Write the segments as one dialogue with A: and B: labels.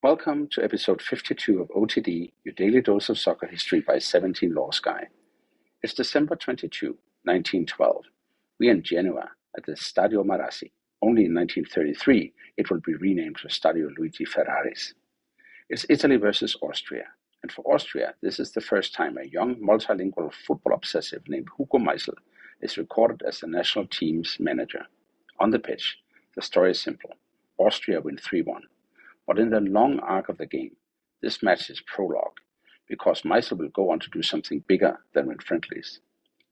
A: Welcome to episode 52 of OTD, your daily dose of soccer history by 17 Law Sky. It's December 22, 1912. We are in Genoa at the Stadio Marassi. Only in 1933 it will be renamed to Stadio Luigi Ferraris. It's Italy versus Austria, and for Austria this is the first time a young multilingual football obsessive named Hugo Meisl is recorded as the national team's manager. On the pitch, the story is simple. Austria win 3-1. But in the long arc of the game, this match is prologue, because Meisl will go on to do something bigger than win friendlies.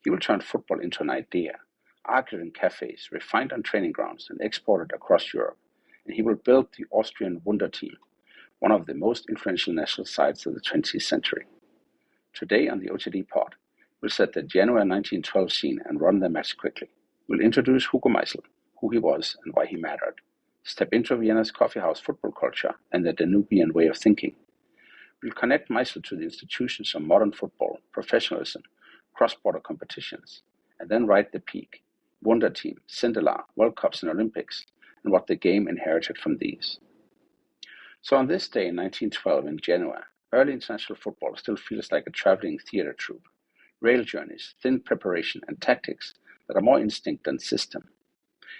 A: He will turn football into an idea, argued in cafes, refined on training grounds, and exported across Europe, and he will build the Austrian Wunderteam, one of the most influential national sides of the 20th century. Today on the OTD pod, we'll set the Genoa 1912 scene and run the match quickly. We'll introduce Hugo Meisl, who he was and why he mattered. Step into Vienna's coffeehouse football culture and the Danubian way of thinking. We'll connect Meisl to the institutions of modern football, professionalism, cross-border competitions, and then write the peak, Wunderteam, Sindelar, World Cups and Olympics, and what the game inherited from these. So on this day in 1912 in Genoa, early international football still feels like a traveling theater troupe. Rail journeys, thin preparation, and tactics that are more instinct than system.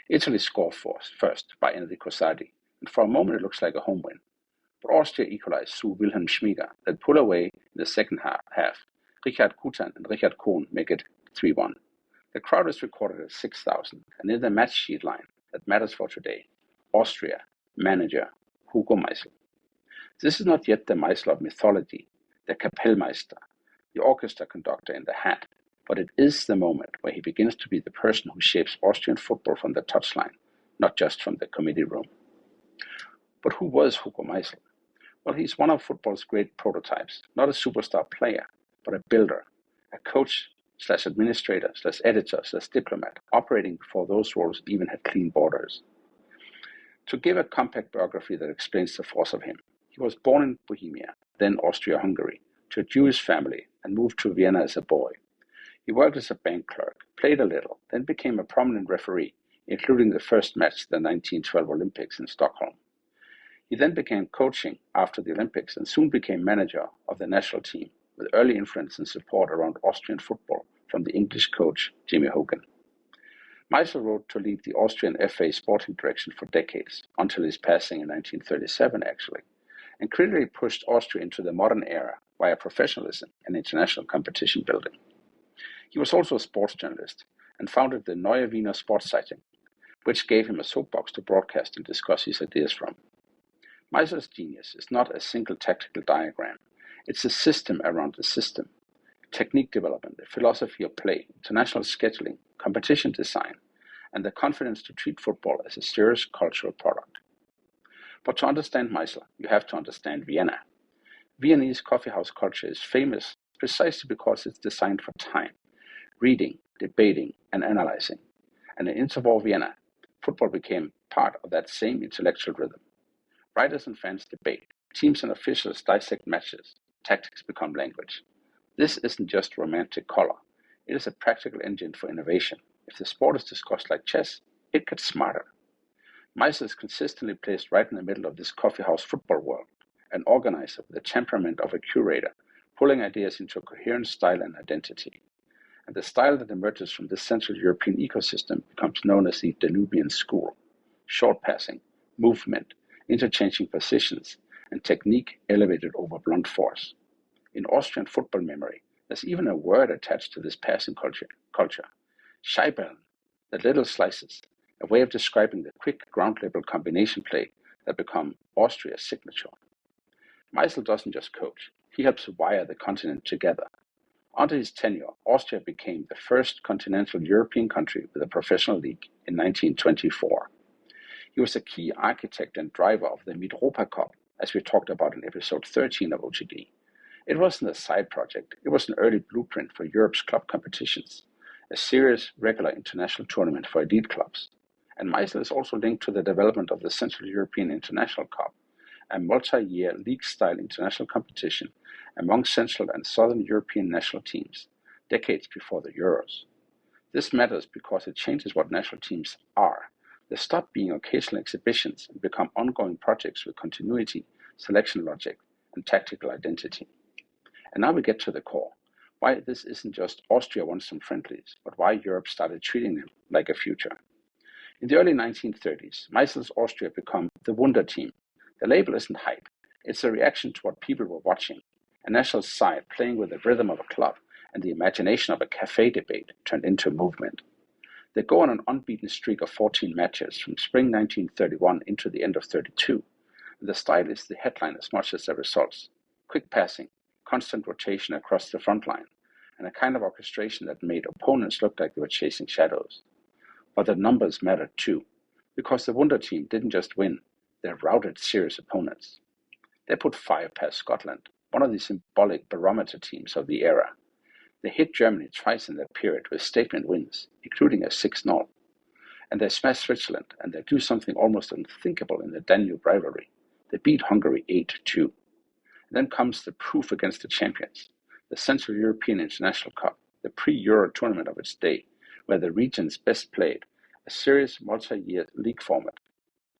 A: Italy score first by Enrico Sardi, and for a moment it looks like a home win. But Austria equalize through Wilhelm Schmiger, then pull away in the second half. Richard Kutan and Richard Kohn make it 3-1. The crowd is recorded at 6,000, and in the match sheet line that matters for today, Austria, manager, Hugo Meisl. This is not yet the Meisl of mythology, the Kapellmeister, the orchestra conductor in the hat, but it is the moment where he begins to be the person who shapes Austrian football from the touchline, not just from the committee room. But who was Hugo Meisl? Well, he's one of football's great prototypes, not a superstar player, but a builder, a coach/administrator/editor/diplomat, operating before those roles even had clean borders. To give a compact biography that explains the force of him, he was born in Bohemia, then Austria-Hungary, to a Jewish family and moved to Vienna as a boy. He worked as a bank clerk, played a little, then became a prominent referee, including the first match of the 1912 Olympics in Stockholm. He then began coaching after the Olympics and soon became manager of the national team, with early influence and support around Austrian football from the English coach Jimmy Hogan. Meisl wrote to lead the Austrian FA sporting direction for decades, until his passing in 1937 actually, and critically pushed Austria into the modern era via professionalism and international competition building. He was also a sports journalist and founded the Neue Wiener Sportzeitung, which gave him a soapbox to broadcast and discuss his ideas from. Meisl's genius is not a single tactical diagram. It's a system around the system. Technique development, a philosophy of play, international scheduling, competition design, and the confidence to treat football as a serious cultural product. But to understand Meisl, you have to understand Vienna. Viennese coffeehouse culture is famous precisely because it's designed for time. Reading, debating, and analyzing. And in interwar Vienna, football became part of that same intellectual rhythm. Writers and fans debate, teams and officials dissect matches, tactics become language. This isn't just romantic color, it is a practical engine for innovation. If the sport is discussed like chess, it gets smarter. Meisl is consistently placed right in the middle of this coffeehouse football world, an organizer with the temperament of a curator, pulling ideas into a coherent style and identity. And the style that emerges from this Central European ecosystem becomes known as the Danubian school. Short passing, movement, interchanging positions, and technique elevated over blunt force. In Austrian football memory, there's even a word attached to this passing culture. Scheibeln, the little slices, a way of describing the quick ground-level combination play that become Austria's signature. Meisl doesn't just coach, he helps wire the continent together. Under his tenure, Austria became the first continental European country with a professional league in 1924. He was a key architect and driver of the Mitropa Cup, as we talked about in episode 13 of OTD. It wasn't a side project, it was an early blueprint for Europe's club competitions, a serious, regular international tournament for elite clubs. And Meisl is also linked to the development of the Central European International Cup, a multi-year league-style international competition among Central and Southern European national teams, decades before the Euros. This matters because it changes what national teams are. They stop being occasional exhibitions and become ongoing projects with continuity selection logic, and tactical identity. And now we get to the core. Why this isn't just Austria won some friendlies, but why Europe started treating them like a future. In the early 1930s, Meisl's Austria became the Wunderteam. The label isn't hype. It's a reaction to what people were watching. A national side playing with the rhythm of a club and the imagination of a cafe debate turned into a movement. They go on an unbeaten streak of 14 matches from spring 1931 into the end of 32. The style is the headline as much as the results. Quick passing, constant rotation across the front line, and a kind of orchestration that made opponents look like they were chasing shadows. But the numbers mattered too, because the Wunderteam didn't just win, they routed serious opponents. They put fire past Scotland, one of the symbolic barometer teams of the era. They hit Germany twice in that period with statement wins, including a 6-0. And they smashed Switzerland, and they do something almost unthinkable in the Danube rivalry. They beat Hungary 8-2. Then comes the proof against the champions, the Central European International Cup, the pre-Euro tournament of its day, where the regions best played, a serious multi-year league format.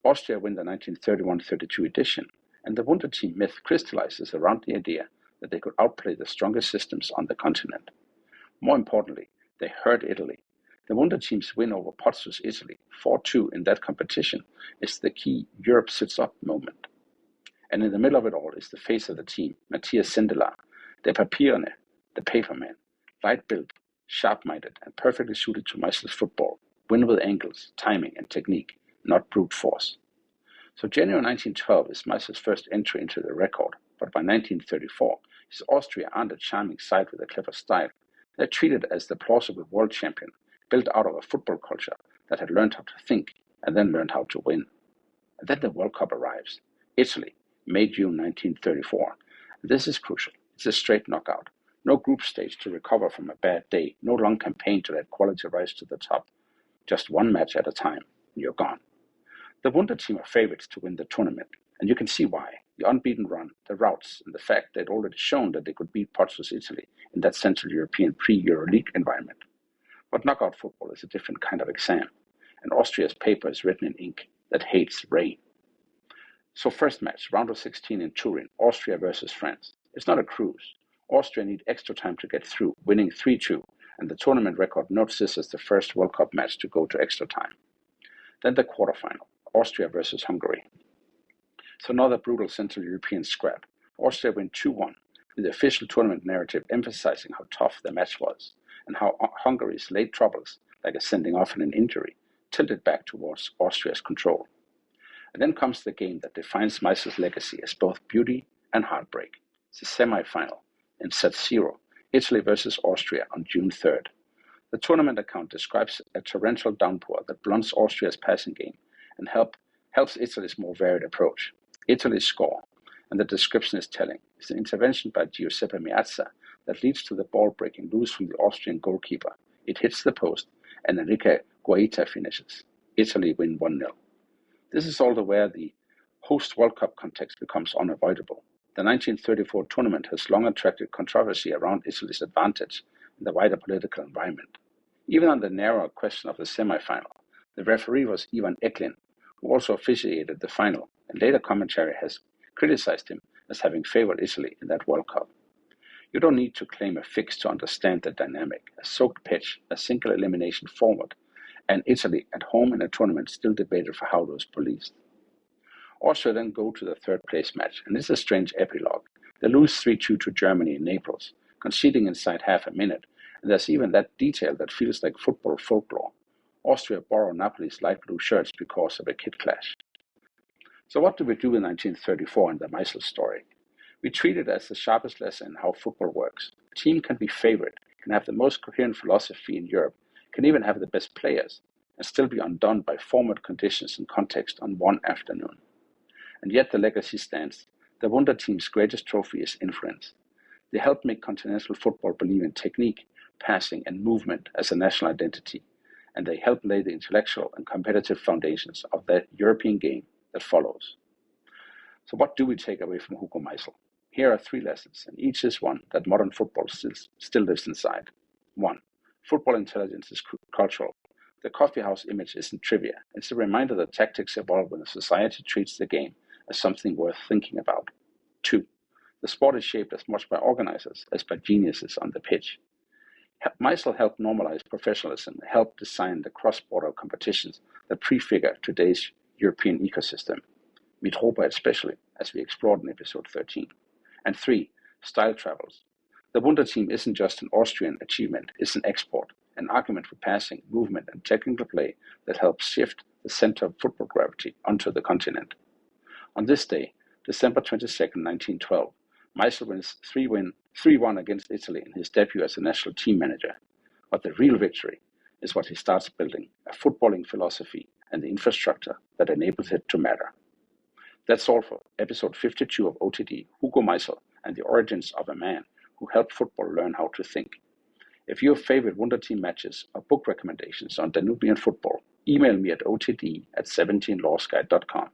A: Austria win the 1931-32 edition, and the Wunderteam myth crystallizes around the idea that they could outplay the strongest systems on the continent. More importantly, they hurt Italy. The Wunderteam's win over Pozzo's Italy, 4-2 in that competition, is the key Europe sits up moment. And in the middle of it all is the face of the team, Matthias Sindelar, the Papierene, the paperman, light-built, sharp-minded, and perfectly suited to Meisl's football, win with angles, timing, and technique, not brute force. So January 1912 is Meisl's first entry into the record, but by 1934, his Austria aren't a charming side with a clever style. They're treated as the plausible world champion, built out of a football culture that had learned how to think and then learned how to win. And then the World Cup arrives. Italy, May-June 1934. This is crucial. It's a straight knockout. No group stage to recover from a bad day. No long campaign to let quality rise to the top. Just one match at a time, and you're gone. The Wunderteam are favorites to win the tournament, and you can see why. The unbeaten run, the routes, and the fact they'd already shown that they could beat Pozzo's Italy in that Central European pre-Euro League environment. But knockout football is a different kind of exam, and Austria's paper is written in ink that hates rain. So first match, round of 16 in Turin, Austria versus France. It's not a cruise. Austria need extra time to get through, winning 3-2, and the tournament record notes this as the first World Cup match to go to extra time. Then the quarterfinal, Austria versus Hungary. So another brutal Central European scrap. Austria win 2-1, with the official tournament narrative emphasizing how tough the match was, and how Hungary's late troubles, like a sending off and an injury, tilted back towards Austria's control. And then comes the game that defines Meisl's legacy as both beauty and heartbreak. It's the semi-final in set 0, Italy versus Austria on June 3rd. The tournament account describes a torrential downpour that blunts Austria's passing game and helps Italy's more varied approach. Italy's score, and the description is telling, is an intervention by Giuseppe Meazza that leads to the ball breaking loose from the Austrian goalkeeper. It hits the post, and Enrique Guaita finishes. Italy win 1-0. This is also where the host World Cup context becomes unavoidable. The 1934 tournament has long attracted controversy around Italy's advantage in the wider political environment. Even on the narrower question of the semi-final, the referee was Ivan Eklin, who also officiated the final, and later commentary has criticized him as having favored Italy in that World Cup. You don't need to claim a fix to understand the dynamic. A soaked pitch, a single elimination forward, and Italy at home in a tournament still debated for how it was policed. Austria then go to the third place match, and it's a strange epilogue. They lose 3-2 to Germany in Naples, conceding inside half a minute, and there's even that detail that feels like football folklore. Austria borrow Napoli's light blue shirts because of a kid clash. So what do we do in 1934 in the Meisl story? We treat it as the sharpest lesson in how football works. A team can be favored, can have the most coherent philosophy in Europe, can even have the best players, and still be undone by format, conditions, and context on one afternoon. And yet the legacy stands. The Wunderteam's greatest trophy is influence. They helped make continental football believe in technique, passing, and movement as a national identity, and they helped lay the intellectual and competitive foundations of the European game that follows. So what do we take away from Hugo Meisl? Here are 3 lessons, and each is one that modern football still lives inside. 1. Football intelligence is cultural. The coffeehouse image isn't trivia. It's a reminder that tactics evolve when a society treats the game as something worth thinking about. 2. The sport is shaped as much by organizers as by geniuses on the pitch. Meisl helped normalize professionalism, helped design the cross-border competitions that prefigure today's European ecosystem, Mitropa especially, as we explored in episode 13. And 3. Style travels. The Wunderteam isn't just an Austrian achievement, it's an export, an argument for passing, movement, and technical play that helps shift the center of football gravity onto the continent. On this day, December 22, 1912, Meisl wins 3-1 against Italy in his debut as a national team manager. But the real victory is what he starts building, a footballing philosophy and the infrastructure that enables it to matter. That's all for episode 52 of OTD, Hugo Meisl and the origins of a man who helped football learn how to think. If you have favorite Wunderteam matches or book recommendations on Danubian football, email me at otd@17lawsguide.com.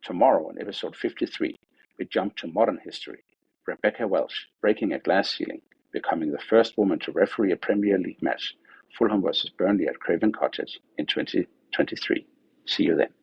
A: Tomorrow in episode 53, we jump to modern history. Rebecca Welsh breaking a glass ceiling, becoming the first woman to referee a Premier League match, Fulham vs Burnley at Craven Cottage in 2023. See you then.